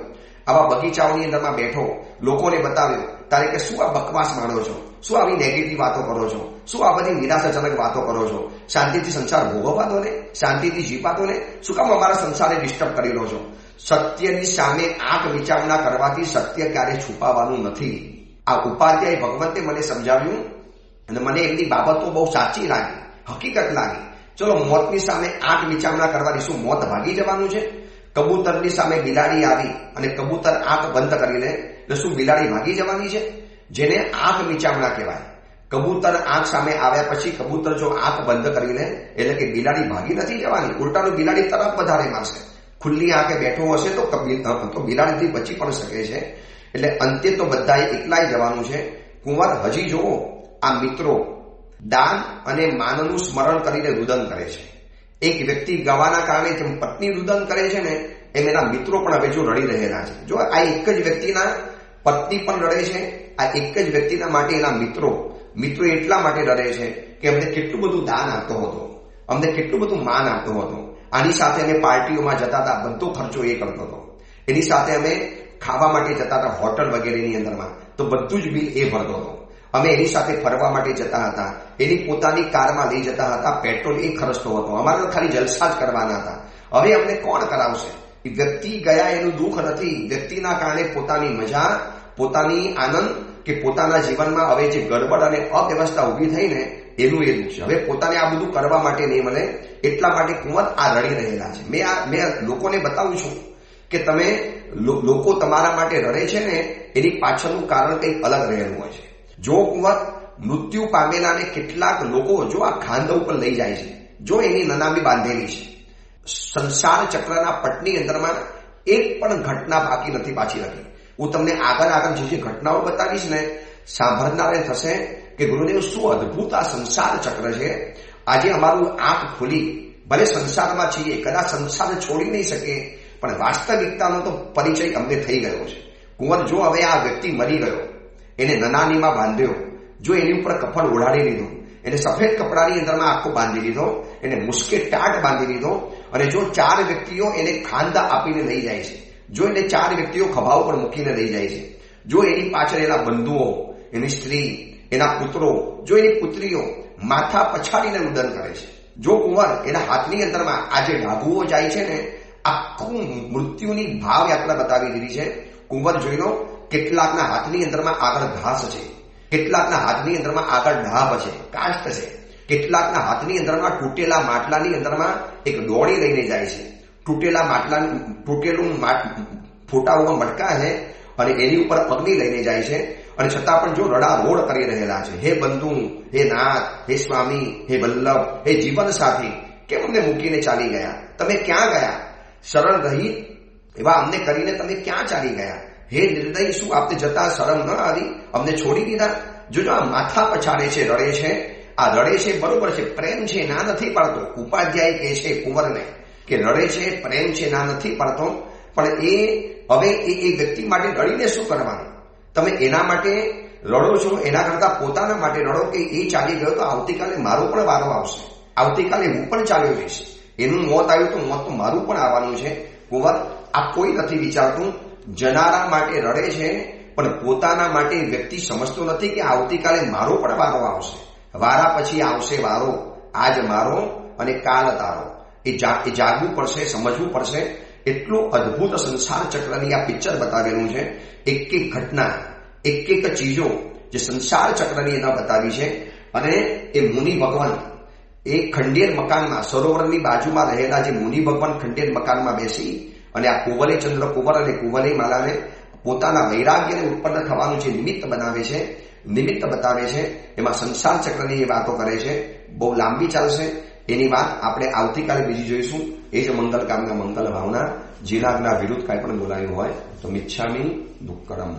A: આવા બગીચાઓની અંદરમાં બેઠો, લોકોને બતાવ્યો. તારે કે શું આ બકવાસ માણો છો? શું આવી નેગેટિવ વાતો કરો છો? શું આ બધી નિરાશાજનક વાતો કરો છો? શાંતિથી સંસાર ભોગવવા દો ને, શાંતિથી જીવવા દો ને, શું કામ અમારા સંસારને ડિસ્ટર્બ કરી લો છો? સત્યની સામે આંખ વિચારણા કરવાથી સત્ય ક્યારે છુપાવવાનું નથી. આ ઉપાધ્યાય ભગવંતે મને સમજાવ્યું અને મને એમની બાબતો બહુ સાચી લાગી, હકીકત લાગી. ચલો, મોતની સામે આંખ વિચારણા કરવાથી શું મોત ભાગી જવાનું છે? કબૂતરની સામે બિલાડી આવી અને કબૂતર આંખ બંધ કરી લે એટલે શું બિલાડી ભાગી જવાની છે? જેને આંખ વિચારણા કહેવાય. કબૂતર આંખ સામે આવ્યા પછી કબૂતર જો આંખ બંધ કરી લે એટલે કે બિલાડી ભાગી નથી જવાની, ઉલટાનું બિલાડી તરફ વધારે મારશે. ખુલ્લી આંખે બેઠો હશે તો બિલાડીથી બચી પણ શકે છે. એટલે અંતે તો બધાએ એકલાય જવાનું છે. કુંવર હજી જુઓ, આ મિત્રો દાન અને માનનું સ્મરણ કરીને રુદન કરે છે. એક વ્યક્તિ ગવાના કારણે જેમ પત્ની રુદન કરે છે ને, એમ એના મિત્રો પણ હવે જો રડી રહેલા છે. જો આ એક જ વ્યક્તિના પત્ની પણ રડે છે, આ એક જ વ્યક્તિના માટે એના મિત્રો એટલા માટે રડે છે કે અમને કેટલું બધું દાન આપતો હતો, અમને કેટલું બધું માન આપતો હતો. આની સાથે અમે પાર્ટીઓમાં જતા હતા, બધો ખર્ચો એ કરતો હતો. એની સાથે અમે ખાવા માટે જતા હતા હોટલ વગેરેની અંદરમાં, તો બધું જ બિલ એ ભરતો હતો. અમે એની સાથે ફરવા માટે જતા હતા, એની પોતાની કારમાં લઈ જતા હતા, પેટ્રોલ એ ખર્ચતો હતો. અમારે તો ખાલી જલસા જ કરવાના હતા. હવે અમને કોણ કરાવશે? વ્યક્તિ ગયા એનું દુઃખ નથી, વ્યક્તિના કારણે પોતાની મજા, પોતાની આનંદ કે પોતાના જીવનમાં હવે જે ગડબડ અને અવ્યવસ્થા ઊભી થઈ ને એનું એ દુઃખ છે. હવે પોતાને આ બધું કરવા માટે નહીં મળે, એટલા માટે કુંવર આ રડી રહેલા છે. મેં લોકોને બતાવું છું કે તમે લોકો તમારા માટે રડે છે ને, એની પાછળનું કારણ કંઈક અલગ રહેલું હોય છે. જો કુંવર મૃત્યુ પામેલાને કેટલાક લોકો જો આ ખાંડ ઉપર લઈ જાય છે, જો એની નનામી બાંધેલી છે, સંસાર ચક્રના પટની અંદરમાં એક પણ ઘટના બાકી નથી પાછી રાખી. હું તમને આગળ જે ઘટનાઓ બતાવીશ ને, સાંભળનારે થશે કે ગુરુદેવ શું અદભુત આ સંસાર ચક્ર છે. આજે અમારું આંખ ખુલી, ભલે સંસારમાં છીએ, કદાચ સંસાર છોડી નહીં શકે, પણ વાસ્તવિકતાનો તો પરિચય અમને થઈ ગયો છે. કુંવર જો હવે આ વ્યક્તિ મરી ગયો, એને નનાનીમાં બાંધ્યો, જો એની ઉપર કફન ઓઢાડી લીધું, એને સફેદ કપડાની અંદરમાં આખો બાંધી લીધો, એને મુસ્કે ટાટ બાંધી લીધો, અને જો 4 વ્યક્તિઓ એને ખાંદા આપીને લઈ જાય છે, જો એને 4 વ્યક્તિઓ ખભા ઉપર મૂકીને લઈ જાય છે, જો એની પાછળ એના બંધુઓ, એની સ્ત્રી, એના પુત્રો, જો એની પુત્રીઓ માથા પછાડીને રુદન કરે છે, જો કુંવર એના હાથની અંદરમાં આ જે ડાઘુઓ જાય છે ને, આખું મૃત્યુની ભાવ યાત્રા બતાવી દીધી છે. કુંવર જોઈ લો, કેટલાકના હાથની અંદરમાં આગળ ઘાસ છે, કેટલાકના હાથની અંદરમાં આગળ ઢાબ છે, કાષ્ટ છે, કેટલાકના હાથની અંદરમાં તૂટેલા માટલાની અંદરમાં એક ડોળી લઈને જાય છે. તૂટેલું ફોટાઓમાં મટકા છે અને એની ઉપર અગ્નિ લઈને જાય છે. અને છતાં પણ જો રડા રોડ કરી રહેલા છે, હે બંધુ, હે નાથ, હે સ્વામી, હે વલ્લભ, હે જીવન સાથી, કેમ અમને મૂકીને ચાલી ગયા? તમે ક્યાં ગયા? શરણ રહી એવા અમને કરીને તમે ક્યાં ચાલી ગયા? હે નિર્દય, શું આપને જતા શરમ ન આવી? અમને છોડી દીધા? જો આ માથા પછાડે છે, રડે છે, આ રડે છે બરોબર છે, પ્રેમ છે, ના નથી પાડતો. ઉપાધ્યાય કહે છે કુંવરને કે રડે છે, પ્રેમ છે, ના નથી પાડતો, પણ હવે એ વ્યક્તિ માટે રડીને શું કરવાનું? તમે એના માટે રડો છો, એના કરતા પોતાના માટે રડો કે એ ચાલી ગયો તો આવતીકાલે મારો પણ વારો આવશે, આવતીકાલે હું પણ ચાલ્યો જઈશ. એનું મોત આવ્યું તો મોત તો મારું પણ આવવાનું છે. કુંવર આ કોઈ નથી વિચારતું. જનારા માટે રડે છે, પણ પોતાના માટે વ્યક્તિ સમજતો નથી કે આવતીકાલે મારો પણ વારો આવશે. વારા પછી આવશે વારો, આજ મારો અને કાલ તારો. એ જાગવું પડશે, સમજવું પડશે. એટલું અદભુત સંસાર ચક્રની આ પિક્ચર બતાવેલું છે. એક એક ઘટના, એક એક ચીજો જે સંસાર ચક્રની એના બતાવી છે. અને એ મુનિ ભગવાન એ ખંડેર મકાનમાં, સરોવરની બાજુમાં રહેલા જે મુનિ ભગવાન ખંડેર મકાનમાં બેસી અને આ કુંવલે ચંદ્ર કુંવર અને કુંવલે માલાને પોતાના વૈરાગ્યને ઉત્પન્ન થવાનું જે નિમિત્ત બનાવે છે, નિમિત્ત બતાવે છે. એમાં સંસાર ચક્રની એ વાતો કરે છે. બહુ લાંબી ચાલશે. એની વાત આપણે આવતીકાલે બીજી જોઈશું. એ જ મંગલ કામના મંગલ ભાવના. જીનાગના વિરુદ્ધ કાંઈ પણ બોલાયું હોય તો મિચ્છામી દુક્કડમ.